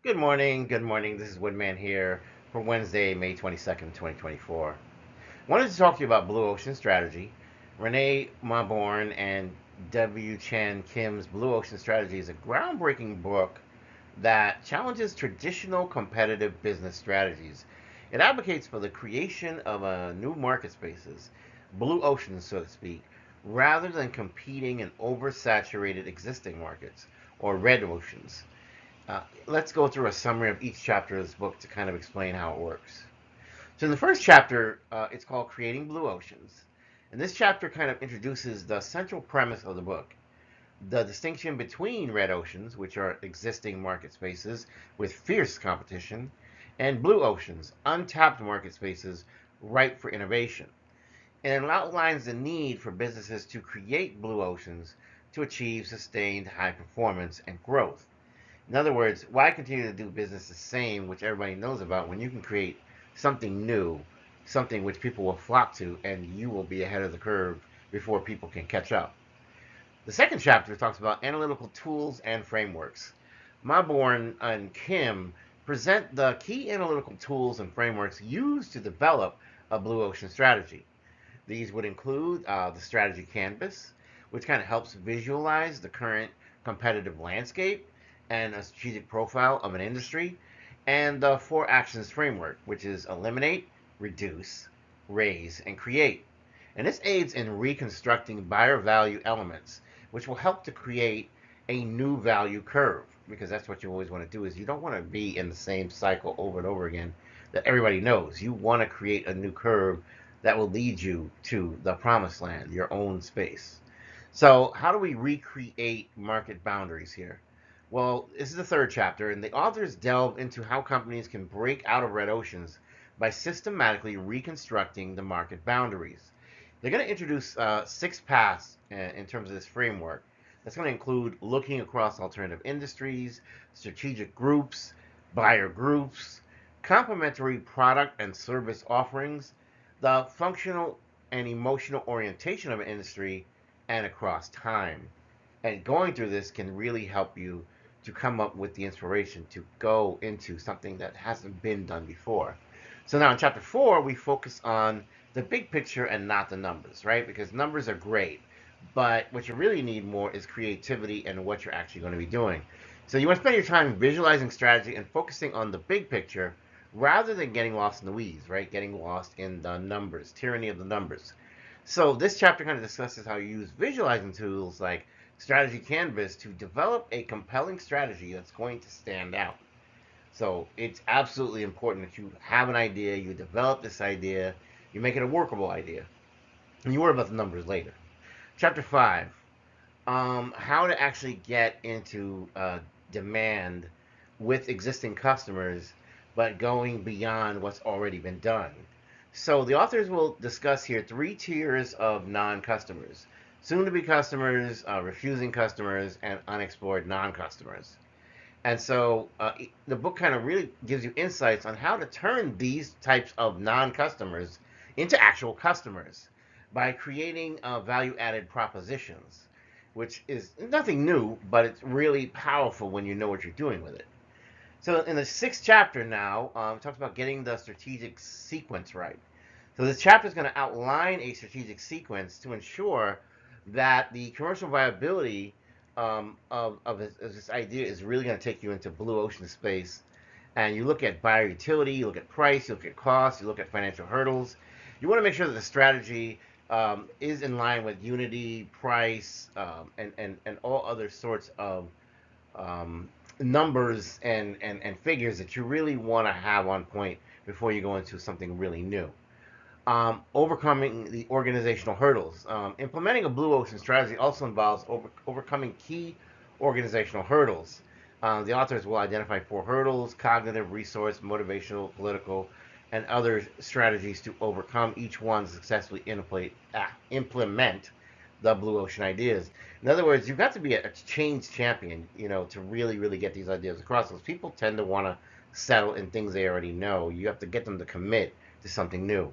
Good morning. Good morning. This is Woodman here for Wednesday, May 22nd, 2024. Wanted to talk to you about Blue Ocean Strategy. Renée Mauborgne and W. Chan Kim's Blue Ocean Strategy is a groundbreaking book that challenges traditional competitive business strategies. It advocates for the creation of a new market spaces, blue oceans, so to speak, rather than competing in oversaturated existing markets or red oceans. Let's go through a summary of each chapter of this book to kind of explain how it works. So, in the first chapter, it's called Creating Blue Oceans. And this chapter kind of introduces the central premise of the book, the distinction between red oceans, which are existing market spaces with fierce competition, and blue oceans, untapped market spaces ripe for innovation. And it outlines the need for businesses to create blue oceans to achieve sustained high performance and growth. In other words, why continue to do business the same, which everybody knows about, when you can create something new, something which people will flock to, and you will be ahead of the curve before people can catch up? The second chapter talks about analytical tools and frameworks. Mauborgne and Kim present the key analytical tools and frameworks used to develop a blue ocean strategy. These would include the strategy canvas, which kind of helps visualize the current competitive landscape and a strategic profile of an industry, and the four actions framework, which is eliminate, reduce, raise, and create. And this aids in reconstructing buyer value elements, which will help to create a new value curve, because that's what you always want to do. Is you don't want to be in the same cycle over and over again that everybody knows. You want to create a new curve that will lead you to the promised land, your own space. So, how do we recreate market boundaries here? Well, this is the third chapter, and the authors delve into how companies can break out of red oceans by systematically reconstructing the market boundaries. They're going to introduce six paths in terms of this framework. That's going to include looking across alternative industries, strategic groups, buyer groups, complementary product and service offerings, the functional and emotional orientation of an industry, and across time. And going through this can really help you to come up with the inspiration to go into something that hasn't been done before. So now in chapter 4, we focus on the big picture and not the numbers, right? Because numbers are great, but what you really need more is creativity and what you're actually going to be doing. So you want to spend your time visualizing strategy and focusing on the big picture rather than getting lost in the weeds, right? Getting lost in the numbers, tyranny of the numbers. So this chapter kind of discusses how you use visualizing tools like Strategy Canvas to develop a compelling strategy that's going to stand out. So it's absolutely important that you have an idea, you develop this idea, you make it a workable idea, and you worry about the numbers later. Chapter 5, how to actually get into demand with existing customers, but going beyond what's already been done. So the authors will discuss here three tiers of non-customers: soon-to-be customers, refusing customers, and unexplored non-customers. And so the book kind of really gives you insights on how to turn these types of non-customers into actual customers by creating value-added propositions, which is nothing new, but it's really powerful when you know what you're doing with it. So in the sixth chapter now, it talks about getting the strategic sequence right. So this chapter is going to outline a strategic sequence to ensure that the commercial viability of this idea is really going to take you into blue ocean space. And you look at buyer utility, you look at price, you look at cost, you look at financial hurdles. You want to make sure that the strategy is in line with unity, price, and all other sorts of um, numbers and figures that you really want to have on point before you go into something really new. Overcoming the organizational hurdles. Implementing a blue ocean strategy also involves overcoming key organizational hurdles. The authors will identify four hurdles: cognitive, resource, motivational, political, and other strategies to overcome each one successfully implement the blue ocean ideas. In other words, you've got to be a change champion, to really, really get these ideas across. Because people tend to want to settle in things they already know. You have to get them to commit to something new.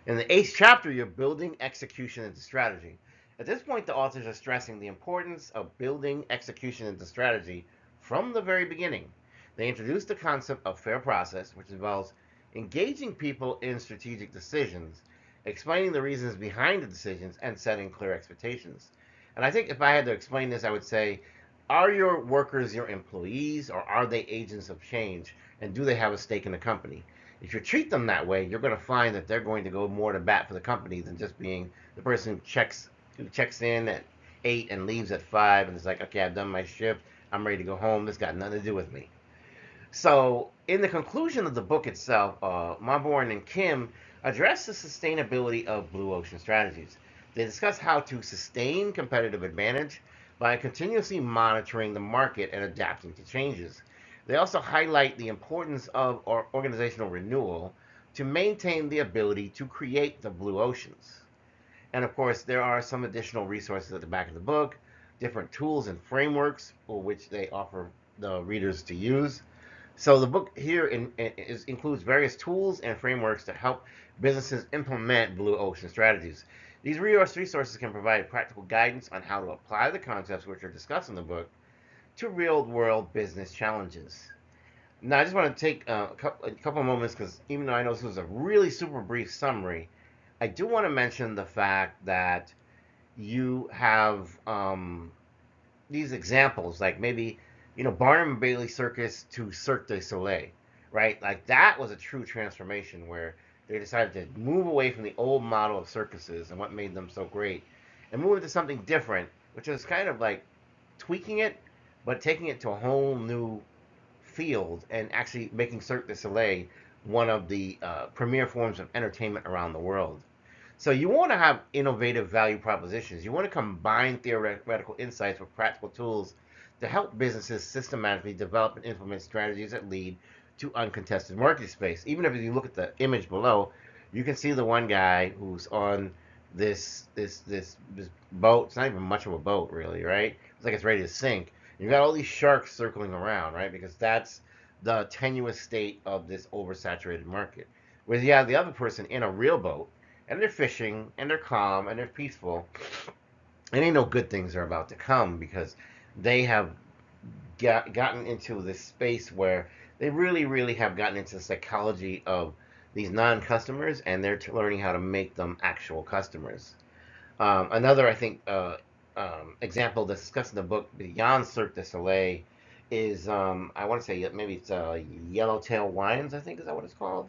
In the eighth chapter, you're building execution into strategy. At this point, the authors are stressing the importance of building execution into strategy from the very beginning. They introduced the concept of fair process, which involves engaging people in strategic decisions, explaining the reasons behind the decisions, and setting clear expectations. And I think if I had to explain this, I would say, are your workers your employees or are they agents of change? And do they have a stake in the company? If you treat them that way, you're going to find that they're going to go more to bat for the company than just being the person who checks in at 8 and leaves at 5 and is like, okay, I've done my shift. I'm ready to go home. This got nothing to do with me. So, in the conclusion of the book itself, Mauborgne and Kim address the sustainability of blue ocean strategies. They discuss how to sustain competitive advantage by continuously monitoring the market and adapting to changes. They also highlight the importance of organizational renewal to maintain the ability to create the blue oceans. And of course, there are some additional resources at the back of the book, different tools and frameworks for which they offer the readers to use. So the book here includes various tools and frameworks to help businesses implement blue ocean strategies. These resources can provide practical guidance on how to apply the concepts which are discussed in the book to real-world business challenges. Now, I just want to take a couple of moments because even though I know this was a really super brief summary, I do want to mention the fact that you have these examples, like maybe, Barnum and Bailey Circus to Cirque du Soleil, right? Like that was a true transformation where they decided to move away from the old model of circuses and what made them so great and move into something different, which is kind of like tweaking it, but taking it to a whole new field and actually making Cirque du Soleil one of the premier forms of entertainment around the world. So you want to have innovative value propositions. You want to combine theoretical insights with practical tools to help businesses systematically develop and implement strategies that lead to uncontested market space. Even if you look at the image below, you can see the one guy who's on this boat. It's not even much of a boat, really, right? It's like it's ready to sink. You got all these sharks circling around, right? Because that's the tenuous state of this oversaturated market. Whereas you have the other person in a real boat, and they're fishing, and they're calm, and they're peaceful, and they know good things are about to come because they have gotten into this space where they really, really have gotten into the psychology of these non-customers, and they're learning how to make them actual customers. Another, I think, example discussed in the book beyond Cirque du Soleil is, I want to say maybe it's Yellowtail Wines, I think is that what it's called?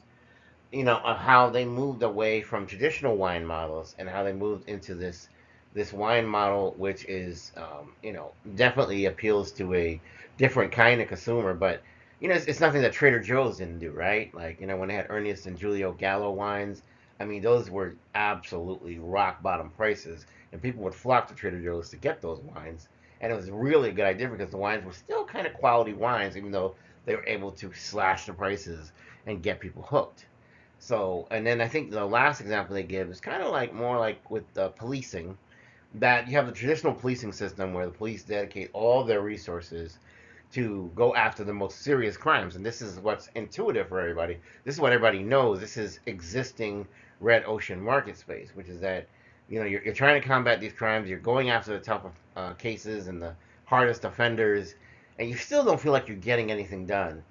Of how they moved away from traditional wine models and how they moved into this wine model, which is, definitely appeals to a different kind of consumer, but it's nothing that Trader Joe's didn't do, right? Like, when they had Ernest and Julio Gallo wines, I mean, those were absolutely rock bottom prices, and people would flock to Trader Joe's to get those wines. And it was really a good idea because the wines were still kind of quality wines, even though they were able to slash the prices and get people hooked. So, and then I think the last example they give is kind of like more like with policing, that you have the traditional policing system where the police dedicate all their resources to go after the most serious crimes. And this is what's intuitive for everybody. This is what everybody knows. This is existing red ocean market space, which is that, you're trying to combat these crimes. You're going after the tough cases and the hardest offenders, and you still don't feel like you're getting anything done.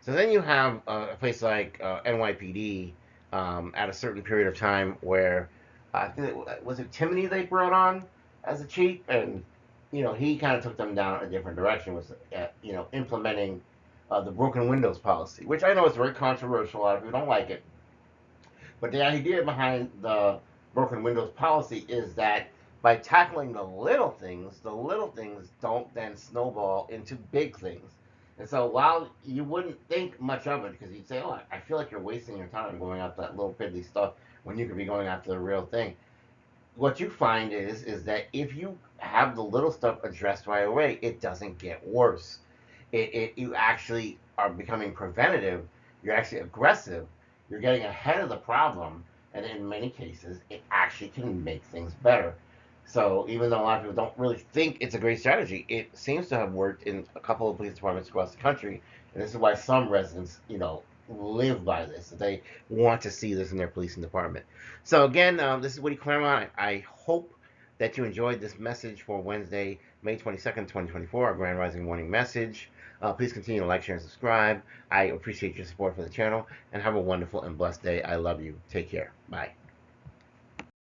So then you have a place like NYPD at a certain period of time where I think was it Timony they brought on as a chief, and he kind of took them down a different direction. Was implementing the broken windows policy, which I know is very controversial. A lot of people don't like it, but the idea behind the broken windows policy is that by tackling the little things don't then snowball into big things. And so while you wouldn't think much of it because you'd say, oh, I feel like you're wasting your time going after that little piddly stuff when you could be going after the real thing. What you find is that if you have the little stuff addressed right away, it doesn't get worse. You actually are becoming preventative. You're actually aggressive. You're getting ahead of the problem, and in many cases, it actually can make things better. So even though a lot of people don't really think it's a great strategy, it seems to have worked in a couple of police departments across the country, and this is why some residents, live by this. They want to see this in their policing department. So again, this is Woody Claremont. I hope that you enjoyed this message for Wednesday, May 22nd, 2024, our Grand Rising Morning Message. Please continue to like, share, and subscribe. I appreciate your support for the channel, and have a wonderful and blessed day. I love you. Take care. Bye.